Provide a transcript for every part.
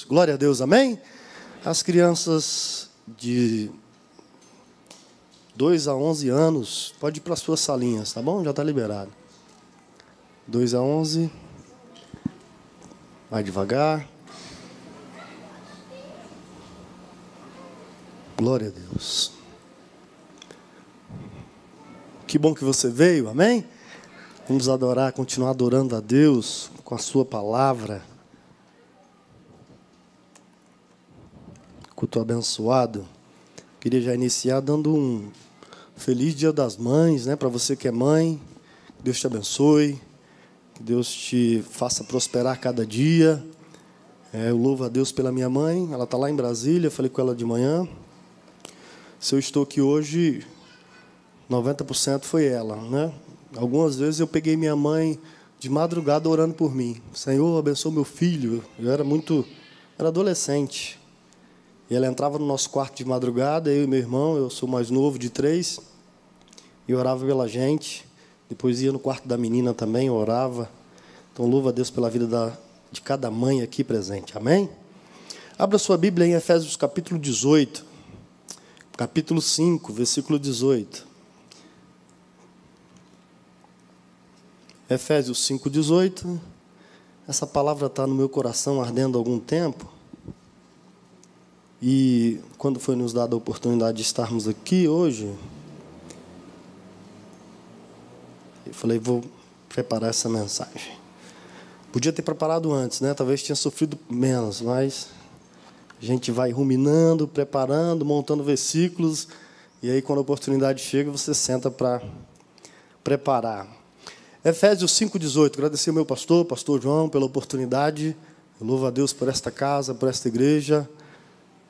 Glória a Deus, amém? As crianças de 2 a 11 anos, pode ir para as suas salinhas, tá bom? Já está liberado. 2 a 11, vai devagar. Glória a Deus. Que bom que você veio, amém? Vamos adorar, continuar adorando a Deus com a sua palavra. Culto abençoado. Queria já iniciar dando um feliz Dia das Mães, né? Para você que é mãe, que Deus te abençoe, que Deus te faça prosperar cada dia. Eu louvo a Deus pela minha mãe, ela está lá em Brasília, falei com ela de manhã. Se eu estou aqui hoje, 90% foi ela, né? Algumas vezes eu peguei minha mãe de madrugada orando por mim. Senhor, abençoa meu filho. Eu era adolescente. E ela entrava no nosso quarto de madrugada, eu e meu irmão, eu sou mais novo de 3, e orava pela gente. Depois ia no quarto da menina também, orava. Então, louvo a Deus pela vida de cada mãe aqui presente. Amém? Abra sua Bíblia em Efésios capítulo 18, capítulo 5, versículo 18. Efésios 5, 18. Essa palavra está no meu coração ardendo há algum tempo. E quando foi nos dada a oportunidade de estarmos aqui hoje, eu falei, vou preparar essa mensagem. Podia ter preparado antes, né? Talvez tinha sofrido menos, mas a gente vai ruminando, preparando, montando versículos, e aí quando a oportunidade chega, você senta para preparar. Efésios 5,18. Agradecer ao meu pastor João, pela oportunidade. Eu louvo a Deus por esta casa, por esta igreja.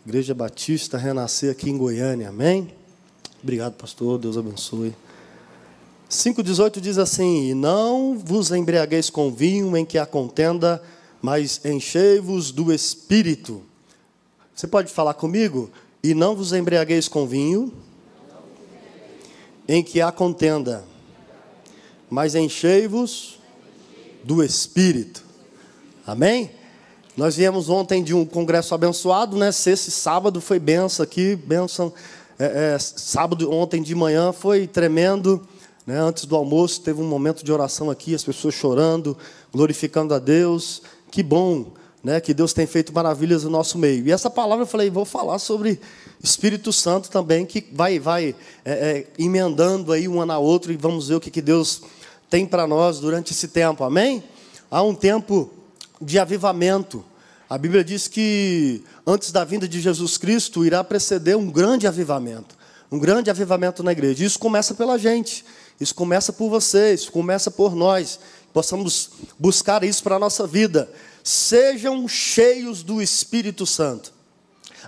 Igreja Batista Renascer aqui em Goiânia, amém? Obrigado, pastor, Deus abençoe. 5,18 diz assim: e não vos embriagueis com vinho em que há contenda, mas enchei-vos do Espírito. Você pode falar comigo? E não vos embriagueis com vinho em que há contenda, mas enchei-vos do Espírito. Amém? Nós viemos ontem de um congresso abençoado, né? Sexta e sábado foi bênção aqui, bênção. Sábado, ontem de manhã, foi tremendo, né? Antes do almoço, teve um momento de oração aqui, as pessoas chorando, glorificando a Deus. Que bom, né? Que Deus tem feito maravilhas no nosso meio. E essa palavra eu falei, vou falar sobre Espírito Santo também, que vai emendando aí uma na outra, e vamos ver o que Deus tem para nós durante esse tempo, amém? Há um tempo de avivamento. A Bíblia diz que antes da vinda de Jesus Cristo irá preceder um grande avivamento na igreja. Isso começa pela gente, isso começa por você, isso começa por nós. Possamos buscar isso para a nossa vida. Sejam cheios do Espírito Santo.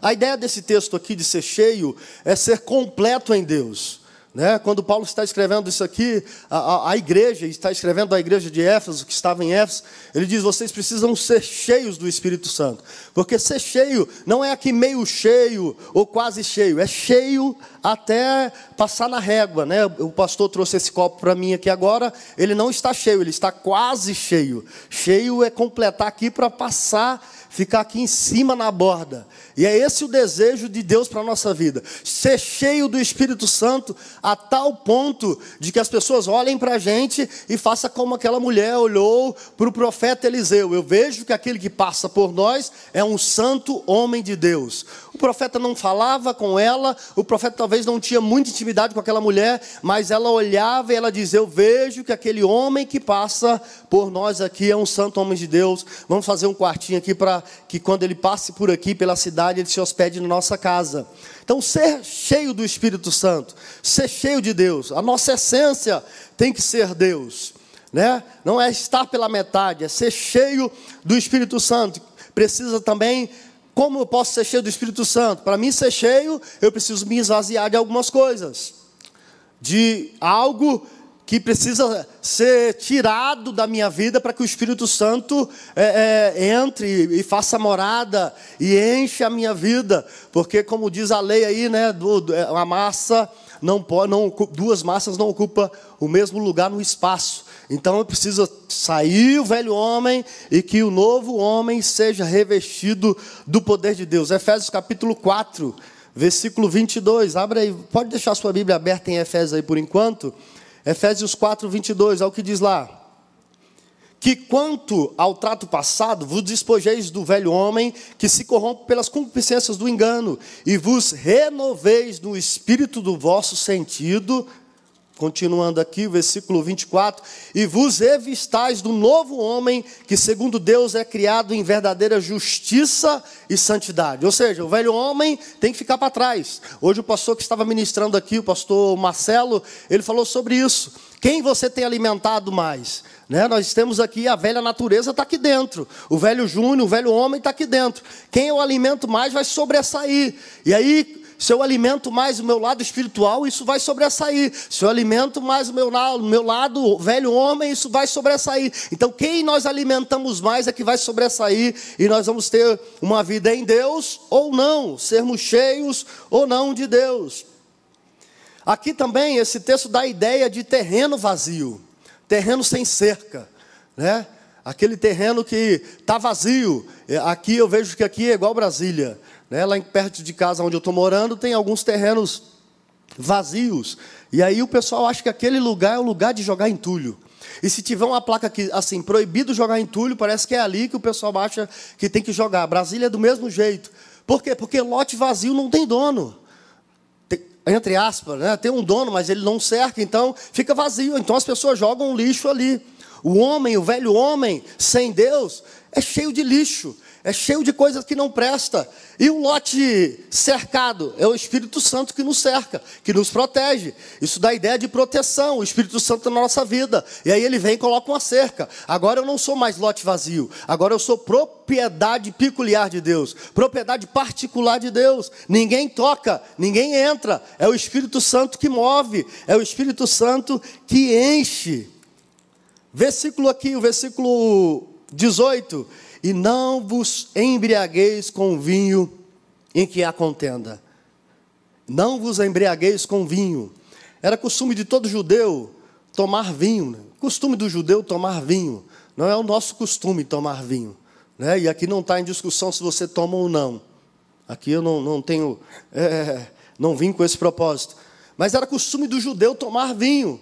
A ideia desse texto aqui de ser cheio é ser completo em Deus. Né? Quando Paulo está escrevendo isso aqui, a igreja, está escrevendo à igreja de Éfeso, que estava em Éfeso, ele diz, vocês precisam ser cheios do Espírito Santo. Porque ser cheio não é aqui meio cheio ou quase cheio, é cheio até passar na régua. Né? O pastor trouxe esse copo para mim aqui agora, ele não está cheio, ele está quase cheio. Cheio é completar aqui para passar, ficar aqui em cima na borda. E é esse o desejo de Deus para a nossa vida. Ser cheio do Espírito Santo a tal ponto de que as pessoas olhem para a gente e façam como aquela mulher olhou para o profeta Eliseu. Eu vejo que aquele que passa por nós é um santo homem de Deus. O profeta não falava com ela, o profeta talvez não tinha muita intimidade com aquela mulher, mas ela olhava e ela dizia, eu vejo que aquele homem que passa por nós aqui é um santo homem de Deus. Vamos fazer um quartinho aqui para que quando ele passe por aqui, pela cidade, ele se hospede na nossa casa. Então, ser cheio do Espírito Santo, ser cheio de Deus, a nossa essência tem que ser Deus, né? Não é estar pela metade, é ser cheio do Espírito Santo. Precisa também, como eu posso ser cheio do Espírito Santo? Para mim ser cheio, eu preciso me esvaziar de algumas coisas, de algo que precisa ser tirado da minha vida para que o Espírito Santo entre e faça morada e enche a minha vida. Porque, como diz a lei aí, né, a massa duas massas não ocupam o mesmo lugar no espaço. Então precisa sair o velho homem e que o novo homem seja revestido do poder de Deus. Efésios capítulo 4, versículo 22. Abre aí, pode deixar a sua Bíblia aberta em Efésios aí por enquanto. Efésios 4, 22, olha o que diz lá. Que quanto ao trato passado, vos despojeis do velho homem, que se corrompe pelas concupiscências do engano, e vos renoveis no espírito do vosso sentido. Continuando aqui, o versículo 24. E vos revistais do novo homem, que segundo Deus é criado em verdadeira justiça e santidade. Ou seja, o velho homem tem que ficar para trás. Hoje o pastor que estava ministrando aqui, o pastor Marcelo, ele falou sobre isso. Quem você tem alimentado mais? Nós temos aqui, a velha natureza está aqui dentro. O velho Júnior, o velho homem está aqui dentro. Quem eu alimento mais vai sobressair. E aí, se eu alimento mais o meu lado espiritual, isso vai sobressair. Se eu alimento mais o meu lado, o velho homem, isso vai sobressair. Então, quem nós alimentamos mais é que vai sobressair. E nós vamos ter uma vida em Deus ou não. Sermos cheios ou não de Deus. Aqui também, esse texto dá a ideia de terreno vazio. Terreno sem cerca, né? Aquele terreno que está vazio. Aqui eu vejo que aqui é igual Brasília, né? Lá perto de casa onde eu estou morando tem alguns terrenos vazios. E aí o pessoal acha que aquele lugar é o lugar de jogar entulho. E se tiver uma placa aqui, assim, proibido jogar entulho, parece que é ali que o pessoal acha que tem que jogar. Brasília é do mesmo jeito. Por quê? Porque lote vazio não tem dono. Entre aspas, né? Tem um dono, mas ele não cerca, então fica vazio. Então as pessoas jogam lixo ali. O homem, o velho homem, sem Deus, é cheio de lixo, é cheio de coisas que não presta. E o lote cercado é o Espírito Santo que nos cerca, que nos protege. Isso dá ideia de proteção, o Espírito Santo na nossa vida. E aí ele vem e coloca uma cerca. Agora eu não sou mais lote vazio, agora eu sou propriedade peculiar de Deus, propriedade particular de Deus. Ninguém toca, ninguém entra. É o Espírito Santo que move, é o Espírito Santo que enche. Versículo aqui, o versículo 18. E não vos embriagueis com vinho em que há contenda. Não vos embriagueis com vinho. Era costume de todo judeu tomar vinho. Né? Costume do judeu tomar vinho. Não é o nosso costume tomar vinho. Né? E aqui não está em discussão se você toma ou não. Aqui eu não tenho... não vim com esse propósito. Mas era costume do judeu tomar vinho.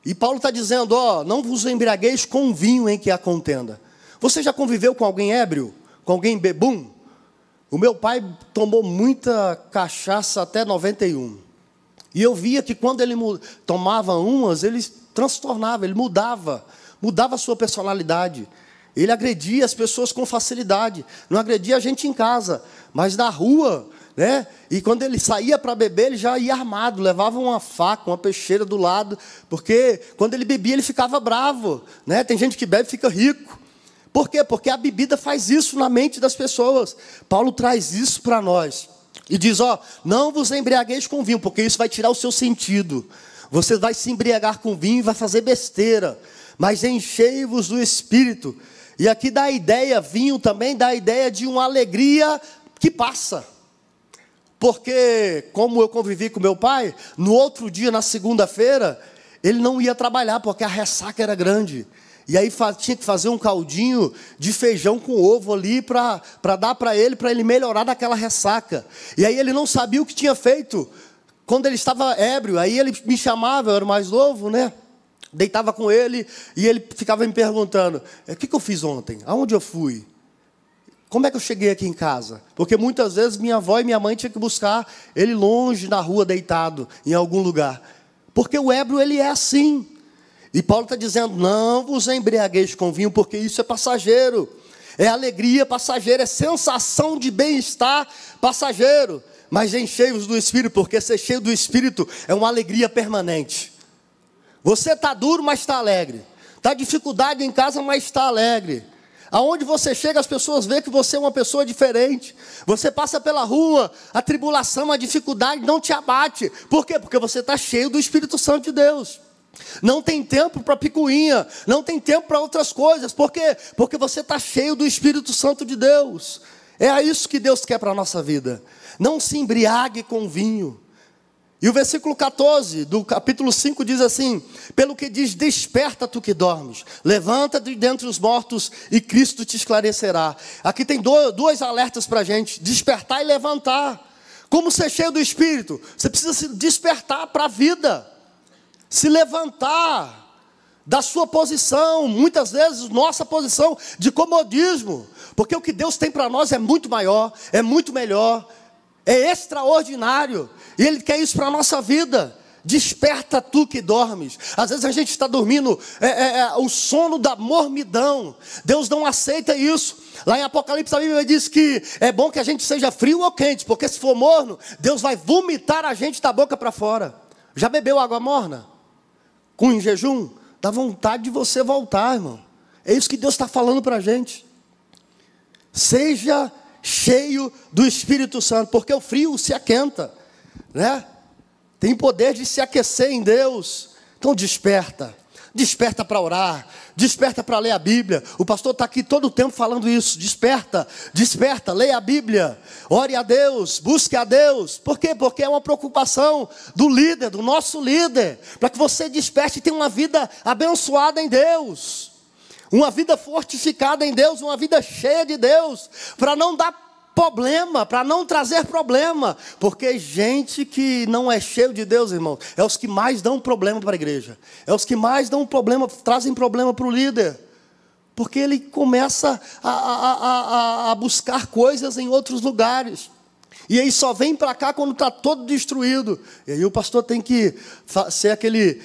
E Paulo está dizendo, não vos embriagueis com vinho em que há contenda. Você já conviveu com alguém ébrio? Com alguém bebum? O meu pai tomou muita cachaça até 91. E eu via que quando ele tomava umas, ele transtornava, ele mudava a sua personalidade. Ele agredia as pessoas com facilidade. Não agredia a gente em casa, mas na rua, né? E quando ele saía para beber, ele já ia armado, levava uma faca, uma peixeira do lado, porque quando ele bebia, ele ficava bravo, né? Tem gente que bebe e fica rico. Por quê? Porque a bebida faz isso na mente das pessoas. Paulo traz isso para nós. E diz, não vos embriagueis com vinho, porque isso vai tirar o seu sentido. Você vai se embriagar com vinho e vai fazer besteira. Mas enchei-vos do Espírito. E aqui dá a ideia, vinho também dá a ideia de uma alegria que passa. Porque, como eu convivi com meu pai, no outro dia, na segunda-feira, ele não ia trabalhar, porque a ressaca era grande. E aí tinha que fazer um caldinho de feijão com ovo ali para dar para ele melhorar daquela ressaca. E aí ele não sabia o que tinha feito quando ele estava ébrio. Aí ele me chamava, eu era mais novo, né? Deitava com ele e ele ficava me perguntando, o que eu fiz ontem? Aonde eu fui? Como é que eu cheguei aqui em casa? Porque muitas vezes minha avó e minha mãe tinham que buscar ele longe na rua, deitado, em algum lugar. Porque o ébrio, ele é assim. E Paulo está dizendo, não vos embriagueis com vinho, porque isso é passageiro. É alegria passageira, é sensação de bem-estar passageiro. Mas enchei-vos do Espírito, porque ser cheio do Espírito é uma alegria permanente. Você está duro, mas está alegre. Está dificuldade em casa, mas está alegre. Aonde você chega, as pessoas veem que você é uma pessoa diferente. Você passa pela rua, a tribulação, a dificuldade não te abate. Por quê? Porque você está cheio do Espírito Santo de Deus. Não tem tempo para picuinha, não tem tempo para outras coisas. Por quê? Porque você está cheio do Espírito Santo de Deus. É isso que Deus quer para a nossa vida. Não se embriague com vinho. E o versículo 14 do capítulo 5 diz assim: pelo que diz, desperta tu que dormes, levanta-te dentre os mortos e Cristo te esclarecerá. Aqui tem dois alertas para a gente: despertar e levantar. Como ser cheio do Espírito? Você precisa se despertar para a vida, se levantar da sua posição, muitas vezes nossa posição de comodismo, porque o que Deus tem para nós é muito maior, é muito melhor, é extraordinário, e Ele quer isso para a nossa vida. Desperta tu que dormes. Às vezes a gente está dormindo o sono da mormidão. Deus não aceita isso. Lá em Apocalipse a Bíblia diz que é bom que a gente seja frio ou quente, porque se for morno, Deus vai vomitar a gente da boca para fora. Já bebeu água morna? Em jejum? Dá vontade de você voltar, irmão. É isso que Deus está falando para a gente. Seja cheio do Espírito Santo, porque o frio se aquenta, né? Tem poder de se aquecer em Deus. Então desperta. Desperta para orar. Desperta para ler a Bíblia. O pastor está aqui todo o tempo falando isso. Desperta, desperta, leia a Bíblia. Ore a Deus, busque a Deus. Por quê? Porque é uma preocupação do líder, do nosso líder. Para que você desperte e tenha uma vida abençoada em Deus. Uma vida fortificada em Deus, uma vida cheia de Deus. Para não dar problema, para não trazer problema, porque gente que não é cheio de Deus, irmão, é os que mais dão problema para a igreja, é os que mais dão problema, trazem problema para o líder, porque ele começa a buscar coisas em outros lugares, e aí só vem para cá quando está todo destruído, e aí o pastor tem que ser aquele,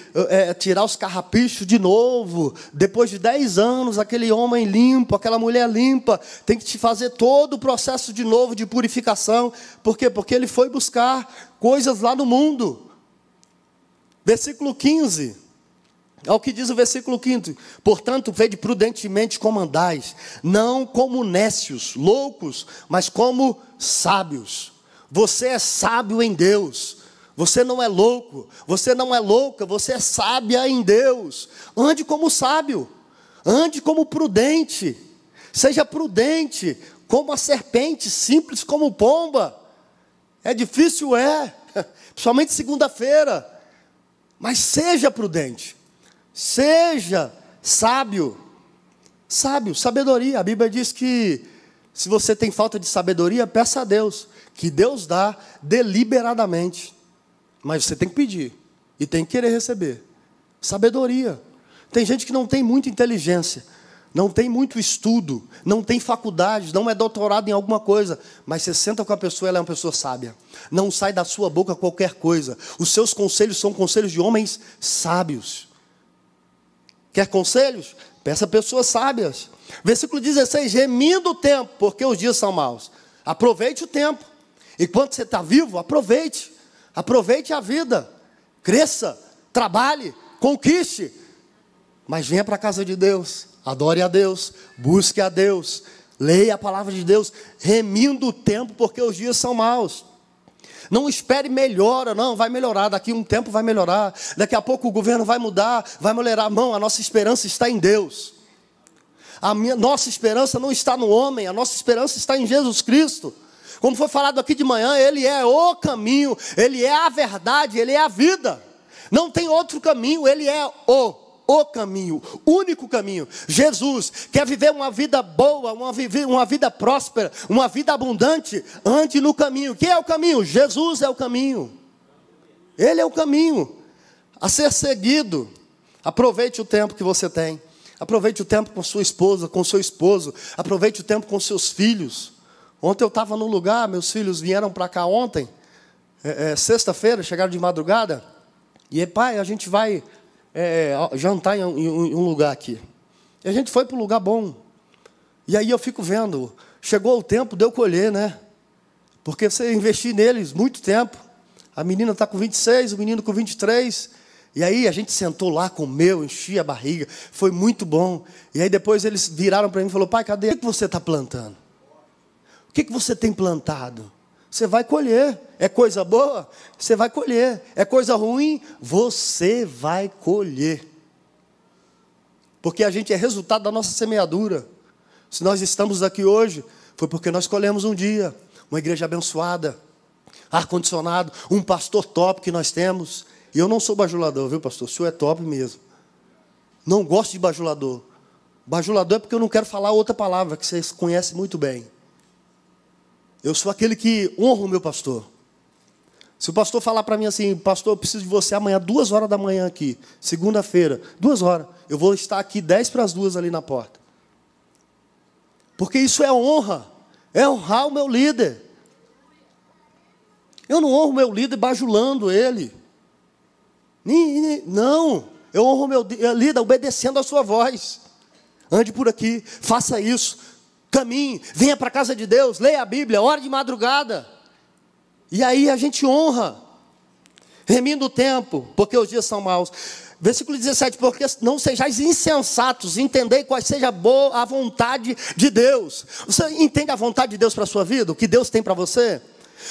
tirar os carrapichos de novo, depois de 10 anos, aquele homem limpo, aquela mulher limpa, tem que te fazer todo o processo de novo de purificação. Por quê? Porque ele foi buscar coisas lá no mundo. Versículo 15, é o que diz o versículo 15: portanto, vede prudentemente como andais, não como nécios, loucos, mas como sábios. Você é sábio em Deus. Você não é louco. Você não é louca. Você é sábia em Deus. Ande como sábio. Ande como prudente. Seja prudente como a serpente, simples como pomba. É difícil, principalmente segunda-feira. Mas seja prudente. Seja sábio. Sábio, sabedoria. A Bíblia diz que se você tem falta de sabedoria, peça a Deus, que Deus dá deliberadamente. Mas você tem que pedir e tem que querer receber. Sabedoria. Tem gente que não tem muita inteligência, não tem muito estudo, não tem faculdade, não é doutorado em alguma coisa, mas você senta com a pessoa, ela é uma pessoa sábia. Não sai da sua boca qualquer coisa. Os seus conselhos são conselhos de homens sábios. Quer conselhos? Peça pessoas sábias. Versículo 16: remindo o tempo, porque os dias são maus. Aproveite o tempo. Enquanto você está vivo, aproveite. Aproveite a vida. Cresça, trabalhe, conquiste. Mas venha para a casa de Deus. Adore a Deus, busque a Deus. Leia a palavra de Deus. Remindo o tempo, porque os dias são maus. Não espere melhora, não, vai melhorar, daqui a um tempo vai melhorar. Daqui a pouco o governo vai mudar, vai melhorar. Não, a nossa esperança está em Deus. Nossa esperança não está no homem, a nossa esperança está em Jesus Cristo. Como foi falado aqui de manhã, Ele é o caminho, Ele é a verdade, Ele é a vida. Não tem outro caminho, Ele é o caminho, único caminho. Jesus quer viver uma vida boa, uma vida próspera, uma vida abundante. Ande no caminho. Quem é o caminho? Jesus é o caminho. Ele é o caminho a ser seguido. Aproveite o tempo que você tem. Aproveite o tempo com sua esposa, com seu esposo. Aproveite o tempo com seus filhos. Ontem eu estava no lugar, meus filhos vieram para cá ontem, sexta-feira, chegaram de madrugada. E pai, a gente vai jantar em um lugar aqui. E a gente foi para um lugar bom. E aí eu fico vendo, chegou o tempo de eu colher, né? Porque você investir neles muito tempo. A menina está com 26, o menino com 23. E aí a gente sentou lá, comeu, enchia a barriga. Foi muito bom. E aí depois eles viraram para mim e falaram: pai, cadê? O que você está plantando? O que você tem plantado? Você vai colher. É coisa boa? Você vai colher. É coisa ruim? Você vai colher. Porque a gente é resultado da nossa semeadura. Se nós estamos aqui hoje, foi porque nós colhemos um dia. Uma igreja abençoada. ar-condicionado, um pastor top que nós temos. E eu não sou bajulador, viu, pastor? O senhor é top mesmo. Não gosto de bajulador. Bajulador é porque eu não quero falar outra palavra que vocês conhecem muito bem. Eu sou aquele que honra o meu pastor. Se o pastor falar para mim assim, pastor, eu preciso de você amanhã, 2 horas da manhã aqui, segunda-feira, 2 horas, eu vou estar aqui 10 para as 2 ali na porta. Porque isso é honra, é honrar o meu líder. Eu não honro o meu líder bajulando ele. Não, eu honro o meu líder obedecendo a sua voz. Ande por aqui, faça isso, caminhe, venha para a casa de Deus, leia a Bíblia, ore de madrugada. E aí a gente honra, remindo o tempo, porque os dias são maus. Versículo 17, porque não sejais insensatos, entendei qual seja a vontade de Deus. Você entende a vontade de Deus para a sua vida? O que Deus tem para você?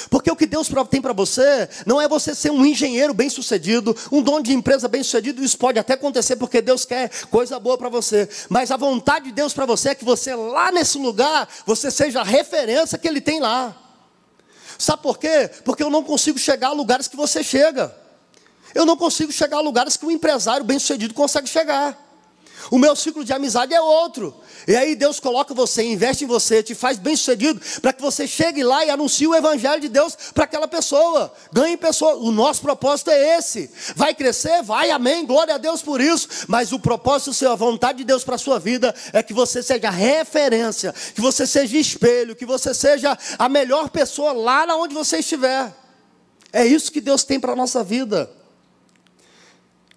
Porque o que Deus tem para você, não é você ser um engenheiro bem sucedido, um dono de empresa bem sucedido, isso pode até acontecer, porque Deus quer coisa boa para você. Mas a vontade de Deus para você é que você lá nesse lugar, você seja a referência que Ele tem lá. Sabe por quê? Porque eu não consigo chegar a lugares que você chega. Eu não consigo chegar a lugares que um empresário bem-sucedido consegue chegar. O meu ciclo de amizade é outro. E aí Deus coloca você, investe em você, te faz bem-sucedido, para que você chegue lá e anuncie o evangelho de Deus para aquela pessoa. Ganhe pessoa. O nosso propósito é esse. Vai crescer? Vai, amém. Glória a Deus por isso. Mas o propósito seu, a vontade de Deus para a sua vida, é que você seja referência, que você seja espelho, que você seja a melhor pessoa lá onde você estiver. É isso que Deus tem para a nossa vida.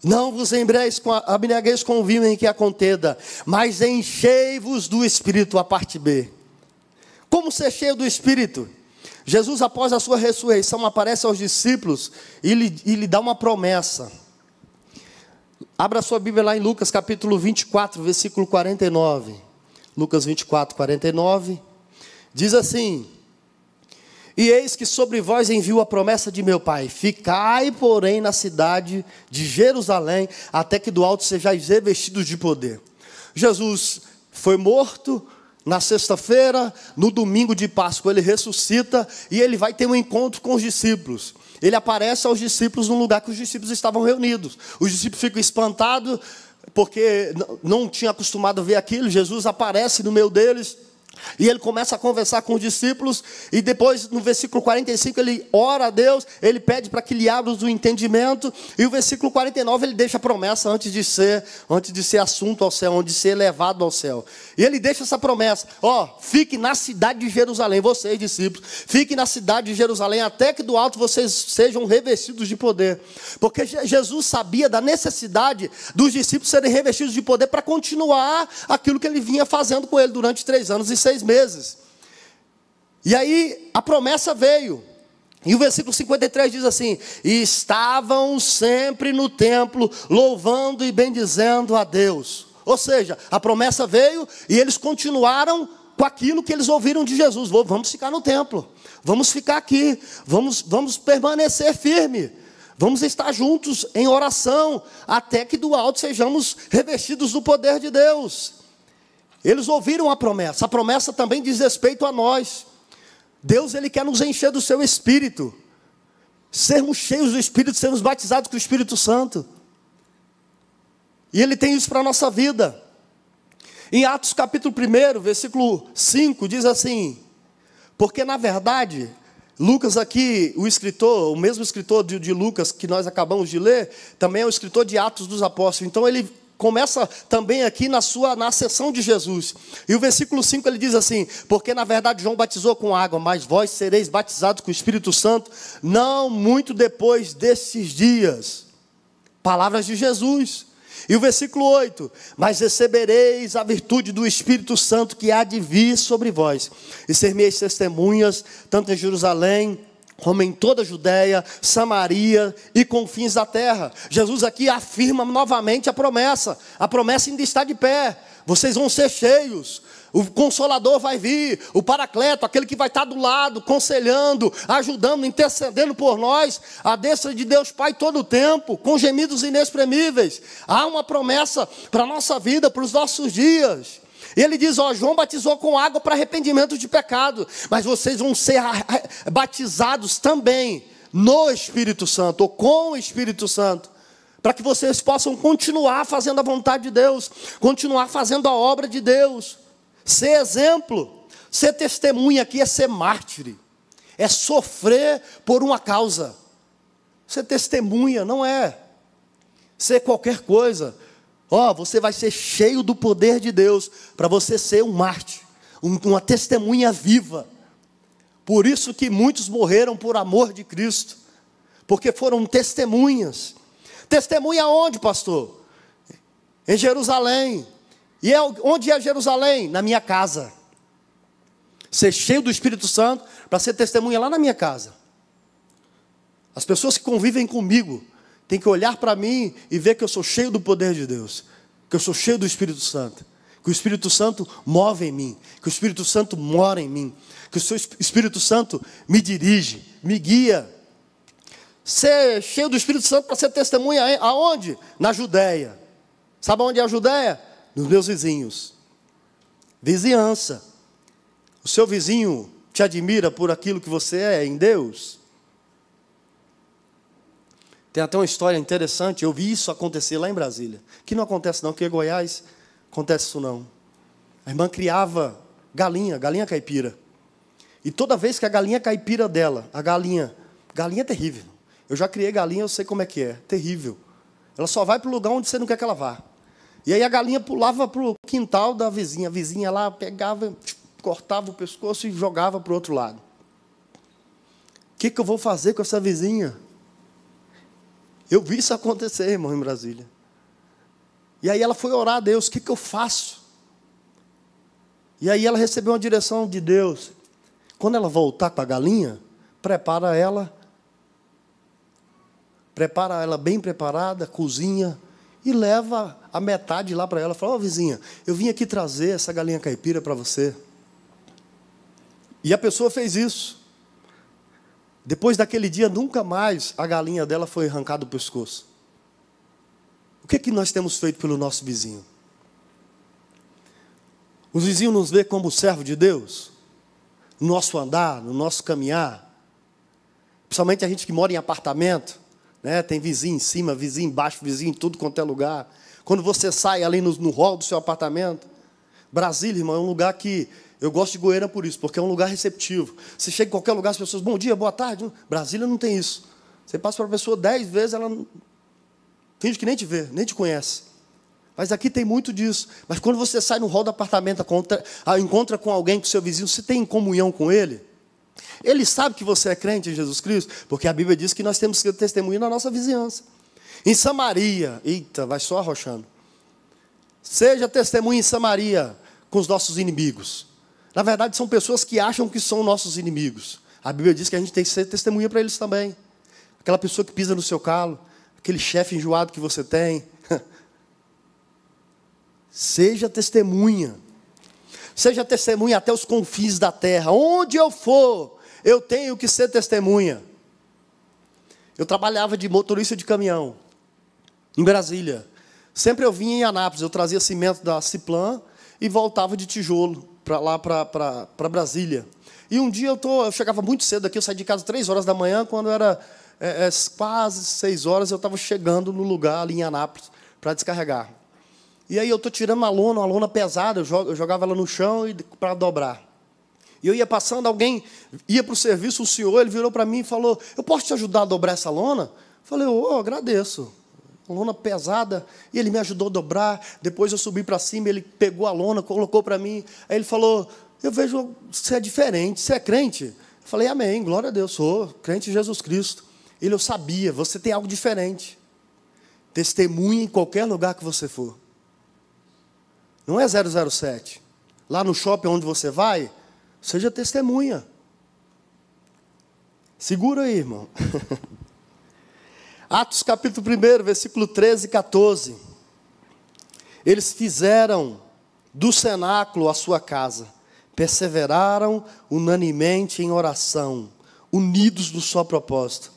Não vos embriagueis com o vinho em que há contenda, mas enchei-vos do Espírito, a parte B. Como ser cheio do Espírito? Jesus, após a sua ressurreição, aparece aos discípulos e lhe dá uma promessa. Abra sua Bíblia lá em Lucas capítulo 24, versículo 49. Lucas 24, 49. Diz assim: e eis que sobre vós envio a promessa de meu Pai. Ficai, porém, na cidade de Jerusalém, até que do alto sejais revestidos de poder. Jesus foi morto na sexta-feira, no domingo de Páscoa ele ressuscita e ele vai ter um encontro com os discípulos. Ele aparece aos discípulos num lugar que os discípulos estavam reunidos. Os discípulos ficam espantados, porque não tinham acostumado a ver aquilo. Jesus aparece no meio deles. E ele começa a conversar com os discípulos. E depois no versículo 45 ele ora a Deus. Ele pede para que lhe abra o entendimento. E o versículo 49 ele deixa a promessa antes de ser assunto ao céu, antes de ser elevado ao céu. E ele deixa essa promessa: fique na cidade de Jerusalém, vocês discípulos, fiquem na cidade de Jerusalém, até que do alto vocês sejam revestidos de poder. Porque Jesus sabia da necessidade dos discípulos serem revestidos de poder para continuar aquilo que ele vinha fazendo com ele durante 3 anos e 6 meses. E aí a promessa veio. E o versículo 53 diz assim: e estavam sempre no templo, louvando e bendizendo a Deus. Ou seja, a promessa veio e eles continuaram com aquilo que eles ouviram de Jesus. Vamos ficar no templo, vamos ficar aqui, vamos permanecer firme, vamos estar juntos em oração, até que do alto sejamos revestidos do poder de Deus. Eles ouviram a promessa também diz respeito a nós. Deus, Ele quer nos encher do seu Espírito, sermos cheios do Espírito, sermos batizados com o Espírito Santo. E Ele tem isso para a nossa vida. Em Atos capítulo 1, versículo 5, diz assim: porque na verdade, Lucas aqui, o mesmo escritor de Lucas que nós acabamos de ler, também é o escritor de Atos dos Apóstolos. Então ele começa também aqui na sessão de Jesus. E o versículo 5 ele diz assim: porque na verdade João batizou com água, mas vós sereis batizados com o Espírito Santo, não muito depois desses dias. Palavras de Jesus. E o versículo 8: mas recebereis a virtude do Espírito Santo que há de vir sobre vós, e ser-me-eis testemunhas, tanto em Jerusalém, como em toda a Judéia, Samaria e confins da terra. Jesus aqui afirma novamente a promessa ainda está de pé. Vocês vão ser cheios, o Consolador vai vir, o Paracleto, aquele que vai estar do lado, conselhando, ajudando, intercedendo por nós, à destra de Deus Pai todo o tempo, com gemidos inexprimíveis. Há uma promessa para a nossa vida, para os nossos dias. E ele diz, João batizou com água para arrependimento de pecado, mas vocês vão ser batizados também no Espírito Santo, ou com o Espírito Santo, para que vocês possam continuar fazendo a vontade de Deus, continuar fazendo a obra de Deus, ser exemplo, ser testemunha aqui é ser mártir, é sofrer por uma causa. Ser testemunha não é ser qualquer coisa. Você vai ser cheio do poder de Deus para você ser um mártir, uma testemunha viva. Por isso que muitos morreram por amor de Cristo, porque foram testemunhas. Testemunha onde, pastor? Em Jerusalém. E onde é Jerusalém? Na minha casa. Ser cheio do Espírito Santo para ser testemunha lá na minha casa. As pessoas que convivem comigo têm que olhar para mim e ver que eu sou cheio do poder de Deus, que eu sou cheio do Espírito Santo, que o Espírito Santo move em mim, que o Espírito Santo mora em mim, que o seu Espírito Santo me dirige, me guia. Ser cheio do Espírito Santo para ser testemunha aonde? Na Judéia. Sabe onde é a Judéia? Nos meus vizinhos. Vizinhança. O seu vizinho te admira por aquilo que você é em Deus? Tem até uma história interessante, eu vi isso acontecer lá em Brasília. Que não acontece não, que em Goiás acontece isso não. A irmã criava galinha caipira. E toda vez que a galinha caipira dela, galinha é terrível. Eu já criei galinha, eu sei como é que é, terrível. Ela só vai para o lugar onde você não quer que ela vá. E aí a galinha pulava para o quintal da vizinha. A vizinha lá pegava, cortava o pescoço e jogava para o outro lado. O que eu vou fazer com essa vizinha? Eu vi isso acontecer, irmão, em Brasília. E aí ela foi orar a Deus, o que eu faço? E aí ela recebeu uma direção de Deus. Quando ela voltar com a galinha, prepara ela bem preparada, cozinha, e leva a metade lá para ela. Fala, vizinha, eu vim aqui trazer essa galinha caipira para você. E a pessoa fez isso. Depois daquele dia, nunca mais a galinha dela foi arrancada do pescoço. O que nós temos feito pelo nosso vizinho? Os vizinhos nos vê como servo de Deus? No nosso andar, no nosso caminhar? Principalmente a gente que mora em apartamento, né? Tem vizinho em cima, vizinho embaixo, vizinho em tudo quanto é lugar. Quando você sai ali no hall do seu apartamento. Brasília, irmão, é um lugar que... Eu gosto de Goiânia por isso, porque é um lugar receptivo. Você chega em qualquer lugar, as pessoas, bom dia, boa tarde. Brasília não tem isso. Você passa para a pessoa 10 vezes, ela finge que nem te vê, nem te conhece. Mas aqui tem muito disso. Mas quando você sai no hall do apartamento, encontra com alguém, com seu vizinho, você tem comunhão com ele? Ele sabe que você é crente em Jesus Cristo? Porque a Bíblia diz que nós temos que ter testemunho na nossa vizinhança. Em Samaria, vai só arrochando. Seja testemunha em Samaria com os nossos inimigos. Na verdade, são pessoas que acham que são nossos inimigos. A Bíblia diz que a gente tem que ser testemunha para eles também. Aquela pessoa que pisa no seu calo, aquele chefe enjoado que você tem. Seja testemunha. Seja testemunha até os confins da terra. Onde eu for, eu tenho que ser testemunha. Eu trabalhava de motorista de caminhão em Brasília. Sempre eu vinha em Anápolis, eu trazia cimento da Ciplan e voltava de tijolo para lá, para Brasília. E um dia eu chegava muito cedo aqui, eu saí de casa 3 horas da manhã, quando era quase 6 horas, eu estava chegando no lugar ali em Anápolis para descarregar. E aí eu estou tirando uma lona pesada, eu jogava ela no chão para dobrar. E eu ia passando, alguém ia para o serviço, um senhor, ele virou para mim e falou, eu posso te ajudar a dobrar essa lona? Eu falei, agradeço. Uma lona pesada, e ele me ajudou a dobrar. Depois eu subi para cima, ele pegou a lona, colocou para mim. Aí ele falou, eu vejo que você é diferente, você é crente? Eu falei, amém, glória a Deus, sou crente em Jesus Cristo. Eu sabia, você tem algo diferente. Testemunhe em qualquer lugar que você for. Não é 007. Lá no shopping onde você vai, seja testemunha. Segura aí, irmão. Atos capítulo 1, versículo 13 e 14. Eles fizeram do cenáculo a sua casa, perseveraram unanimemente em oração, unidos no só propósito.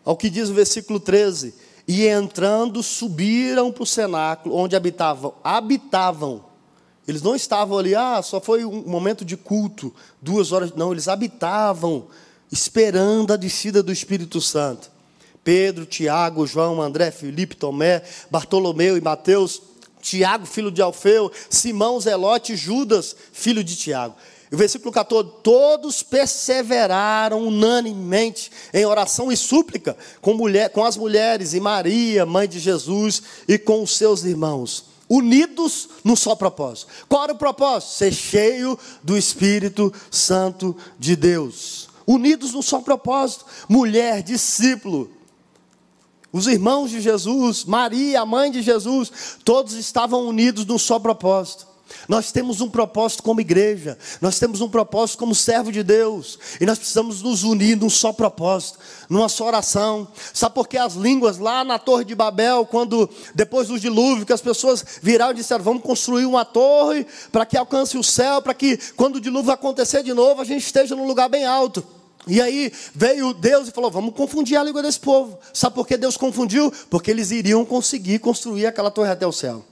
Ao que diz o versículo 13, e entrando subiram para o cenáculo, onde habitavam Eles não estavam ali, só foi um momento de culto, 2 horas. Não, eles habitavam, esperando a descida do Espírito Santo. Pedro, Tiago, João, André, Filipe, Tomé, Bartolomeu e Mateus, Tiago, filho de Alfeu, Simão, Zelote, Judas, filho de Tiago. E o versículo 14, todos perseveraram unanimemente em oração e súplica com as mulheres e Maria, mãe de Jesus, e com os seus irmãos, unidos num só propósito. Qual era o propósito? Ser cheio do Espírito Santo de Deus. Unidos num só propósito. Mulher, discípulo, os irmãos de Jesus, Maria, a mãe de Jesus, todos estavam unidos num só propósito. Nós temos um propósito como igreja, nós temos um propósito como servo de Deus, e nós precisamos nos unir num só propósito, numa só oração. Sabe por que as línguas lá na Torre de Babel, quando depois do dilúvio, que as pessoas viraram e disseram, vamos construir uma torre para que alcance o céu, para que quando o dilúvio acontecer de novo, a gente esteja num lugar bem alto. E aí veio Deus e falou, vamos confundir a língua desse povo. Sabe por que Deus confundiu? Porque eles iriam conseguir construir aquela torre até o céu.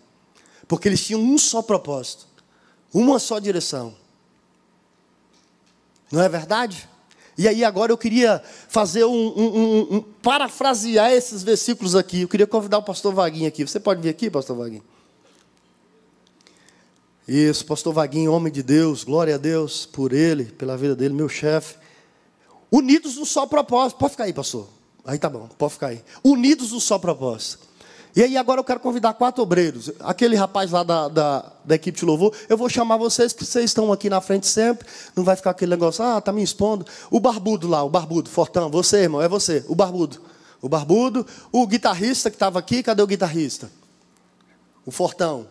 Porque eles tinham um só propósito, uma só direção. Não é verdade? E aí agora eu queria fazer parafrasear esses versículos aqui. Eu queria convidar o pastor Vaguinho aqui. Você pode vir aqui, pastor Vaguinho? Isso, pastor Vaguinho, homem de Deus, glória a Deus por ele, pela vida dele, meu chefe. Unidos no só propósito. Pode ficar aí, pastor. Aí tá bom, pode ficar aí. Unidos no só propósito. E aí agora eu quero convidar 4 obreiros. Aquele rapaz lá da equipe de louvor, eu vou chamar vocês, que vocês estão aqui na frente sempre. Não vai ficar aquele negócio, tá me expondo. O barbudo lá, o barbudo, fortão. Você, irmão, é você, o barbudo. O barbudo, o guitarrista que estava aqui, cadê o guitarrista? O fortão.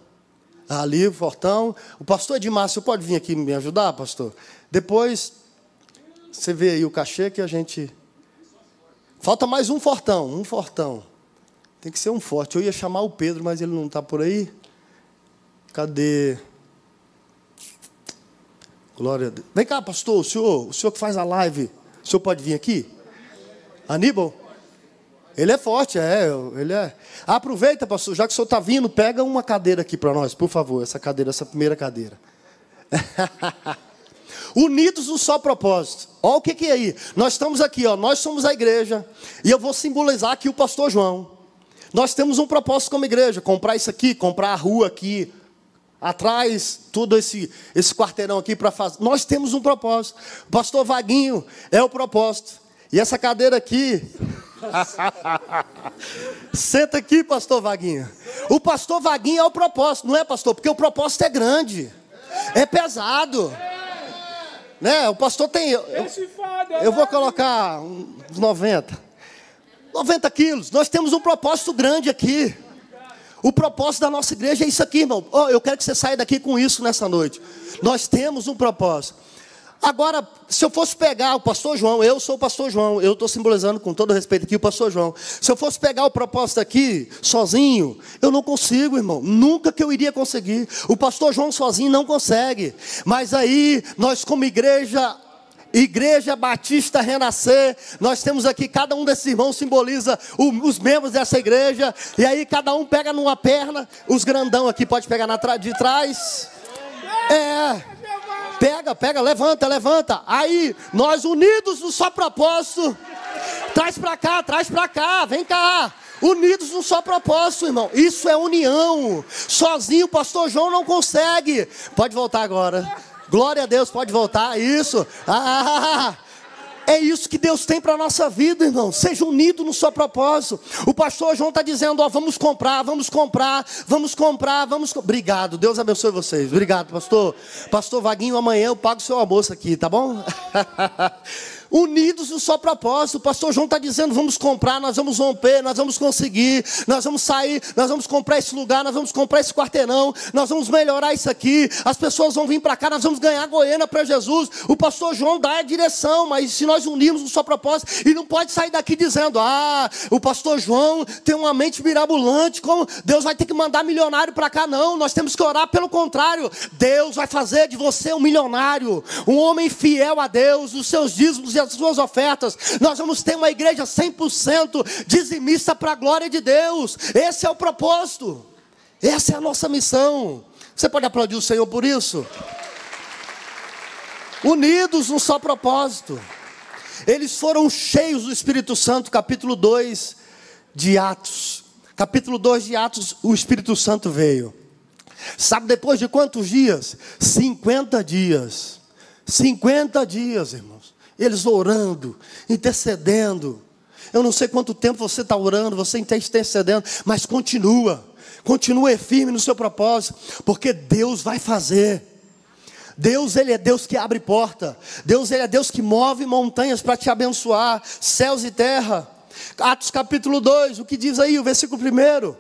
Ali, o fortão. O pastor Edmar, você pode vir aqui me ajudar, pastor? Depois, você vê aí o cachê que a gente... Falta mais um fortão, Tem que ser um forte. Eu ia chamar o Pedro, mas ele não está por aí. Cadê? Glória a Deus. Vem cá, pastor, o senhor que faz a live, o senhor pode vir aqui? Aníbal? Ele é forte, ele é. Aproveita, pastor, já que o senhor está vindo, pega uma cadeira aqui para nós, por favor, essa primeira cadeira. Unidos no só propósito. Olha o que é aí. Nós estamos aqui, nós somos a igreja, e eu vou simbolizar aqui o pastor João. Nós temos um propósito como igreja, comprar isso aqui, comprar a rua aqui, atrás, todo esse quarteirão aqui para fazer. Nós temos um propósito. O pastor Vaguinho é o propósito. E essa cadeira aqui... Senta aqui, pastor Vaguinho. O pastor Vaguinho é o propósito, não é, pastor? Porque o propósito é grande, é pesado. Né? O pastor tem... Eu vou colocar uns 90 quilos. Nós temos um propósito grande aqui. O propósito da nossa igreja é isso aqui, irmão. Eu quero que você saia daqui com isso nessa noite. Nós temos um propósito. Agora, se eu fosse pegar o pastor João, eu sou o pastor João, eu estou simbolizando com todo respeito aqui o pastor João. Se eu fosse pegar o propósito aqui, sozinho, eu não consigo, irmão. Nunca que eu iria conseguir. O pastor João sozinho não consegue. Mas aí, nós como igreja Batista Renascer, nós temos aqui, cada um desses irmãos simboliza os membros dessa igreja, e aí cada um pega numa perna, os grandão aqui pode pegar de trás, pega, levanta, aí nós unidos no só propósito, traz pra cá, vem cá, unidos no só propósito, irmão, isso é união, sozinho o pastor João não consegue, pode voltar agora. Glória a Deus, pode voltar, isso. É isso que Deus tem para a nossa vida, irmão. Seja unido no seu propósito. O pastor João está dizendo, vamos comprar. Obrigado, Deus abençoe vocês. Obrigado, pastor. Pastor Vaguinho, amanhã eu pago o seu almoço aqui, tá bom? Unidos no só propósito. O pastor João está dizendo, vamos comprar, nós vamos romper, nós vamos conseguir, nós vamos sair, nós vamos comprar esse lugar, nós vamos comprar esse quarteirão, nós vamos melhorar isso aqui, as pessoas vão vir para cá, nós vamos ganhar Goiânia para Jesus. O pastor João dá a direção, mas se nós unirmos no só propósito, e não pode sair daqui dizendo, o pastor João tem uma mente mirabolante, como Deus vai ter que mandar milionário para cá. Não, nós temos que orar pelo contrário. Deus vai fazer de você um milionário, um homem fiel a Deus, os seus dízimos e as suas ofertas. Nós vamos ter uma igreja 100% dizimista para a glória de Deus. Esse é o propósito, essa é a nossa missão. Você pode aplaudir o Senhor por isso? Unidos num só propósito. Eles foram cheios do Espírito Santo, capítulo 2 de Atos. Capítulo 2 de Atos, o Espírito Santo veio. Sabe depois de quantos dias? 50 dias. 50 dias, irmãos. Eles orando, intercedendo. Eu não sei quanto tempo você está orando, você está intercedendo, mas continua firme no seu propósito, porque Deus vai fazer. Deus, Ele é Deus que abre porta. Deus, Ele é Deus que move montanhas para te abençoar, céus e terra. Atos capítulo 2, o que diz aí, o versículo 1?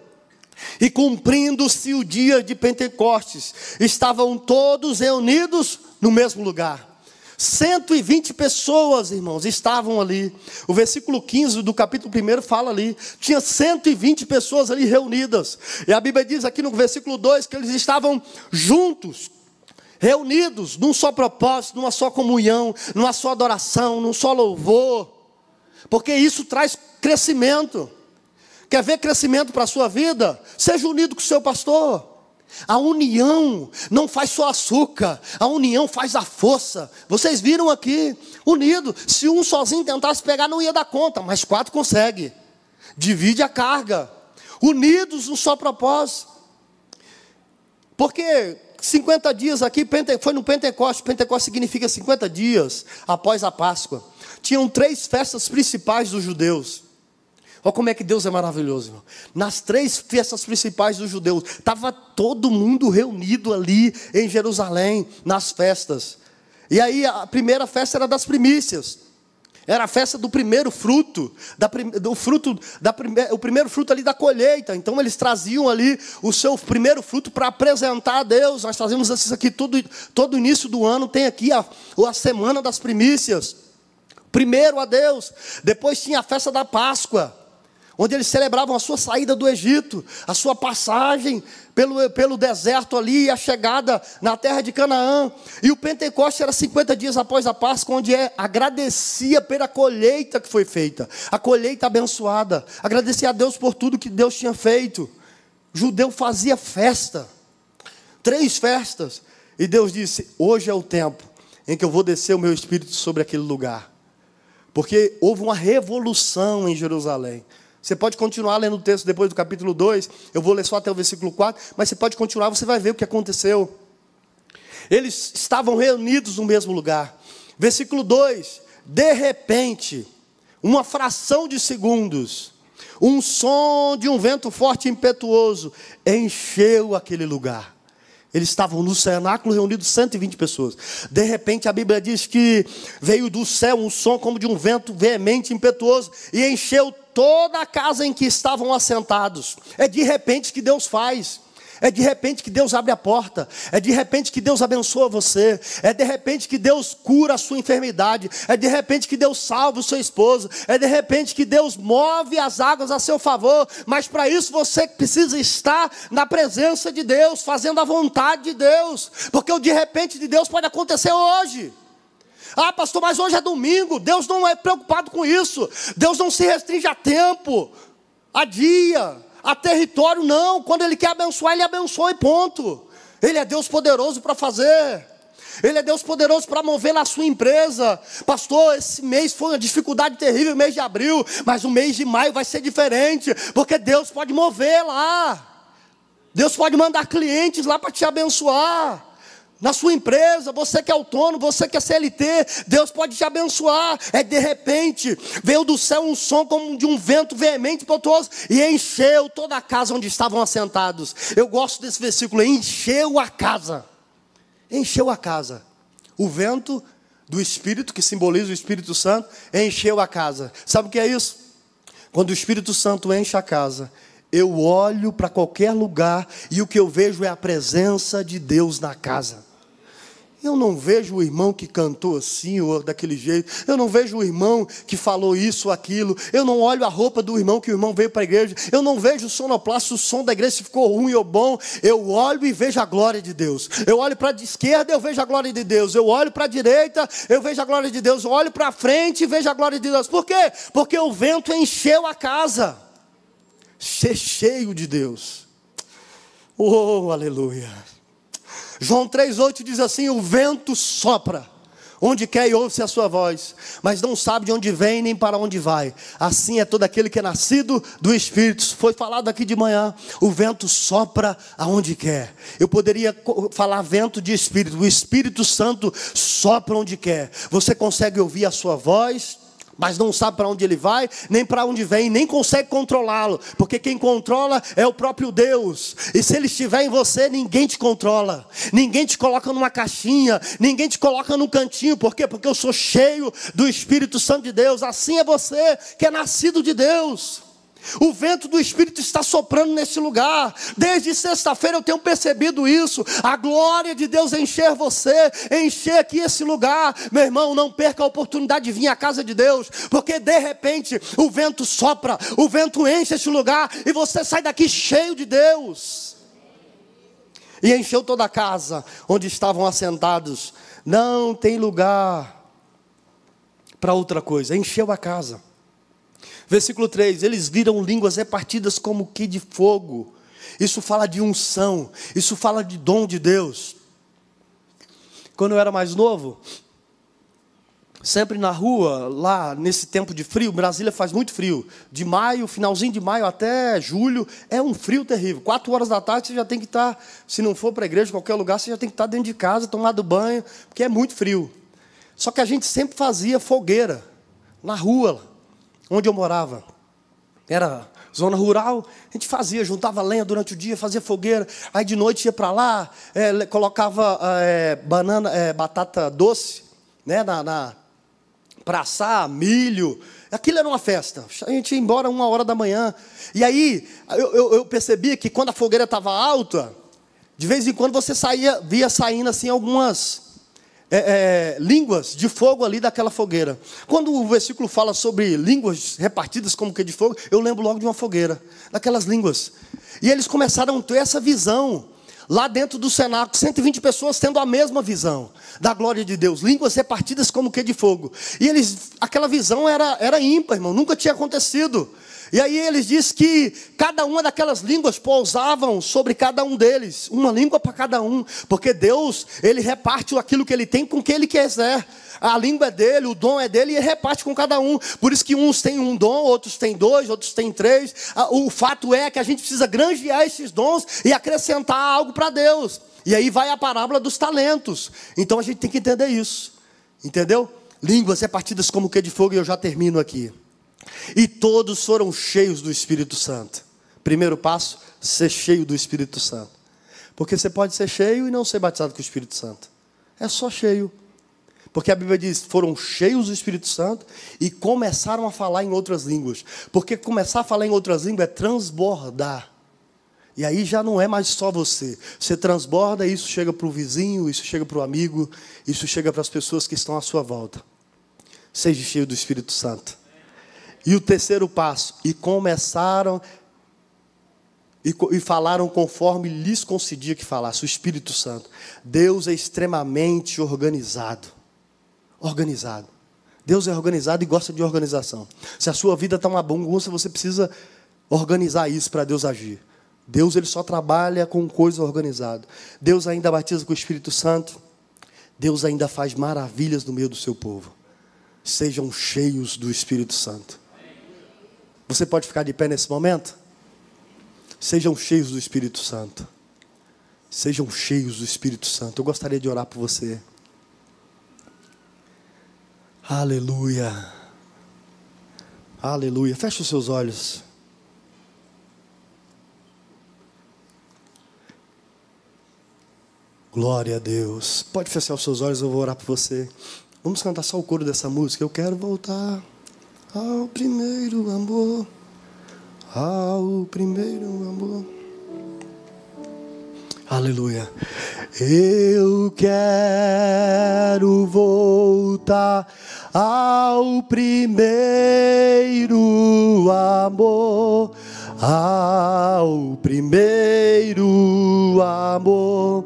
E cumprindo-se o dia de Pentecostes, estavam todos reunidos no mesmo lugar. 120 pessoas, irmãos, estavam ali. O versículo 15 do capítulo 1 fala ali. Tinha 120 pessoas ali reunidas. E a Bíblia diz aqui no versículo 2 que eles estavam juntos, reunidos num só propósito, numa só comunhão, numa só adoração, num só louvor. Porque isso traz crescimento. Quer ver crescimento para a sua vida? Seja unido com o seu pastor. A união não faz só açúcar, a união faz a força. Vocês viram aqui, unido. Se um sozinho tentasse pegar, não ia dar conta, mas 4 consegue. Divide a carga. Unidos no só propósito. Porque 50 dias aqui, foi no Pentecostes. Pentecostes significa 50 dias após a Páscoa. Tinham 3 festas principais dos judeus. Olha como é que Deus é maravilhoso, irmão. Nas 3 festas principais dos judeus, estava todo mundo reunido ali em Jerusalém, nas festas. E aí a primeira festa era das primícias. Era a festa do primeiro fruto, o primeiro fruto ali da colheita. Então eles traziam ali o seu primeiro fruto para apresentar a Deus. Nós fazemos isso aqui todo início do ano, tem aqui a semana das primícias. Primeiro a Deus, depois tinha a festa da Páscoa, onde eles celebravam a sua saída do Egito, a sua passagem pelo deserto ali, e a chegada na terra de Canaã. E o Pentecostes era 50 dias após a Páscoa, onde agradecia pela colheita que foi feita, a colheita abençoada, agradecia a Deus por tudo que Deus tinha feito. O judeu fazia festa, 3 festas, e Deus disse: hoje é o tempo em que eu vou descer o meu Espírito sobre aquele lugar, porque houve uma revolução em Jerusalém. Você pode continuar lendo o texto depois do capítulo 2. Eu vou ler só até o versículo 4. Mas você pode continuar, você vai ver o que aconteceu. Eles estavam reunidos no mesmo lugar. Versículo 2. De repente, uma fração de segundos, um som de um vento forte e impetuoso encheu aquele lugar. Eles estavam no cenáculo reunidos 120 pessoas. De repente a Bíblia diz que veio do céu um som como de um vento veemente, impetuoso, e encheu toda a casa em que estavam assentados. É de repente que Deus faz. É de repente que Deus abre a porta. É de repente que Deus abençoa você. É de repente que Deus cura a sua enfermidade. É de repente que Deus salva o seu esposo. É de repente que Deus move as águas a seu favor. Mas para isso você precisa estar na presença de Deus, fazendo a vontade de Deus. Porque o de repente de Deus pode acontecer hoje. Ah, pastor, mas hoje é domingo. Deus não é preocupado com isso. Deus não se restringe a tempo, a dia, a território, não. Quando Ele quer abençoar, Ele abençoa e ponto. Ele é Deus poderoso para fazer. Ele é Deus poderoso para mover na sua empresa. Pastor, esse mês foi uma dificuldade terrível, o mês de abril, mas o mês de maio vai ser diferente, porque Deus pode mover lá. Deus pode mandar clientes lá para te abençoar. Na sua empresa, você que é autônomo, você que é CLT, Deus pode te abençoar. É de repente, veio do céu um som como de um vento veemente, impetuoso, e encheu toda a casa onde estavam assentados. Eu gosto desse versículo: encheu a casa. Encheu a casa. O vento do Espírito, que simboliza o Espírito Santo, encheu a casa. Sabe o que é isso? Quando o Espírito Santo enche a casa, eu olho para qualquer lugar e o que eu vejo é a presença de Deus na casa. Eu não vejo o irmão que cantou assim ou daquele jeito. Eu não vejo o irmão que falou isso ou aquilo. Eu não olho a roupa do irmão que o irmão veio para a igreja. Eu não vejo o sonoplasta, o som da igreja se ficou ruim ou bom. Eu olho e vejo a glória de Deus. Eu olho para a esquerda, eu vejo a glória de Deus. Eu olho para a direita, eu vejo a glória de Deus. Eu olho para frente e vejo a glória de Deus. Por quê? Porque o vento encheu a casa. Ser cheio de Deus. Oh, aleluia. João 3,8 diz assim: o vento sopra onde quer e ouve-se a sua voz, mas não sabe de onde vem nem para onde vai. Assim é todo aquele que é nascido do Espírito. Foi falado aqui de manhã, o vento sopra aonde quer. Eu poderia falar vento de Espírito. O Espírito Santo sopra onde quer. Você consegue ouvir a sua voz, mas não sabe para onde ele vai, nem para onde vem, nem consegue controlá-lo, porque quem controla é o próprio Deus. E se ele estiver em você, ninguém te controla, ninguém te coloca numa caixinha, ninguém te coloca num cantinho. Por quê? Porque eu sou cheio do Espírito Santo de Deus. Assim é você que é nascido de Deus. O vento do Espírito está soprando nesse lugar. Desde sexta-feira eu tenho percebido isso. A glória de Deus encher você, encher aqui esse lugar. Meu irmão, não perca a oportunidade de vir à casa de Deus, porque de repente o vento sopra, o vento enche esse lugar e você sai daqui cheio de Deus. E encheu toda a casa onde estavam assentados. Não tem lugar para outra coisa. Encheu a casa. Versículo 3, eles viram línguas repartidas como que de fogo. Isso fala de unção, isso fala de dom de Deus. Quando eu era mais novo, sempre na rua, lá nesse tempo de frio, Brasília faz muito frio. De maio, finalzinho de maio até julho, é um frio terrível. 4 horas da tarde você já tem que estar, se não for para a igreja, em qualquer lugar, você já tem que estar dentro de casa, tomado banho, porque é muito frio. Só que a gente sempre fazia fogueira na rua, onde eu morava. Era zona rural, a gente fazia, juntava lenha durante o dia, fazia fogueira, aí de noite ia para lá, colocava batata doce, né, para assar, milho. Aquilo era uma festa. A gente ia embora 1h da manhã. E aí eu percebia que quando a fogueira estava alta, de vez em quando você via saindo assim algumas línguas de fogo ali daquela fogueira. Quando o versículo fala sobre línguas repartidas como que de fogo, eu lembro logo de uma fogueira, daquelas línguas. E eles começaram a ter essa visão, lá dentro do cenáculo, 120 pessoas tendo a mesma visão da glória de Deus, línguas repartidas como que de fogo. E aquela visão era ímpar, irmão, nunca tinha acontecido. E aí eles dizem que cada uma daquelas línguas pousavam sobre cada um deles. Uma língua para cada um. Porque Deus, Ele reparte aquilo que Ele tem com quem Ele quiser. A língua é dele, o dom é dele e Ele reparte com cada um. Por isso que uns têm um dom, outros têm 2, outros têm 3. O fato é que a gente precisa granjear esses dons e acrescentar algo para Deus. E aí vai a parábola dos talentos. Então a gente tem que entender isso. Entendeu? Línguas repartidas como que de fogo, e eu já termino aqui. E todos foram cheios do Espírito Santo. Primeiro passo, ser cheio do Espírito Santo. Porque você pode ser cheio e não ser batizado com o Espírito Santo. É só cheio. Porque a Bíblia diz, foram cheios do Espírito Santo e começaram a falar em outras línguas. Porque começar a falar em outras línguas é transbordar. E aí já não é mais só você. Você transborda, isso chega para o vizinho, isso chega para o amigo, isso chega para as pessoas que estão à sua volta. Seja cheio do Espírito Santo. E o terceiro passo, e começaram e falaram conforme lhes concedia que falasse, o Espírito Santo. Deus é extremamente organizado. Organizado. Deus é organizado e gosta de organização. Se a sua vida está uma bagunça, você precisa organizar isso para Deus agir. Deus, Ele só trabalha com coisa organizada. Deus ainda batiza com o Espírito Santo. Deus ainda faz maravilhas no meio do seu povo. Sejam cheios do Espírito Santo. Você pode ficar de pé nesse momento? Sejam cheios do Espírito Santo. Sejam cheios do Espírito Santo. Eu gostaria de orar por você. Aleluia. Aleluia. Feche os seus olhos. Glória a Deus. Pode fechar os seus olhos, eu vou orar por você. Vamos cantar só o coro dessa música. Eu quero voltar ao primeiro amor, ao primeiro amor. Aleluia. Eu quero voltar ao primeiro amor, ao primeiro amor.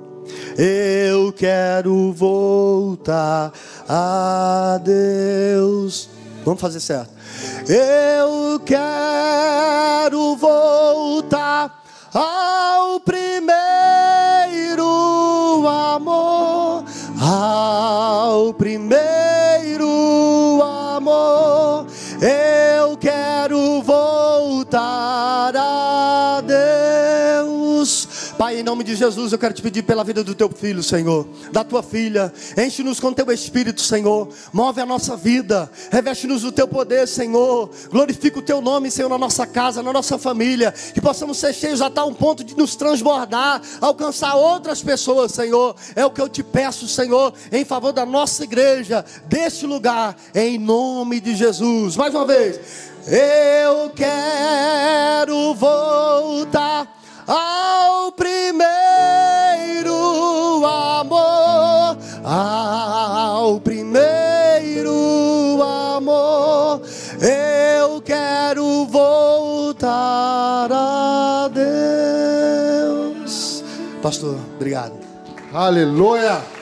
Eu quero voltar a Deus. Vamos fazer certo. Eu quero voltar ao primeiro amor. Eu quero voltar a Deus. Pai, em nome de Jesus, eu quero te pedir pela vida do teu filho, Senhor, da tua filha. Enche-nos com teu Espírito, Senhor. Move a nossa vida. Reveste-nos do teu poder, Senhor. Glorifica o teu nome, Senhor, na nossa casa, na nossa família. Que possamos ser cheios a tal ponto de nos transbordar, alcançar outras pessoas, Senhor. É o que eu te peço, Senhor, em favor da nossa igreja, deste lugar, em nome de Jesus. Mais uma vez. Eu quero voltar ao primeiro amor, ao primeiro amor. Eu quero voltar a Deus. Pastor, obrigado. Aleluia.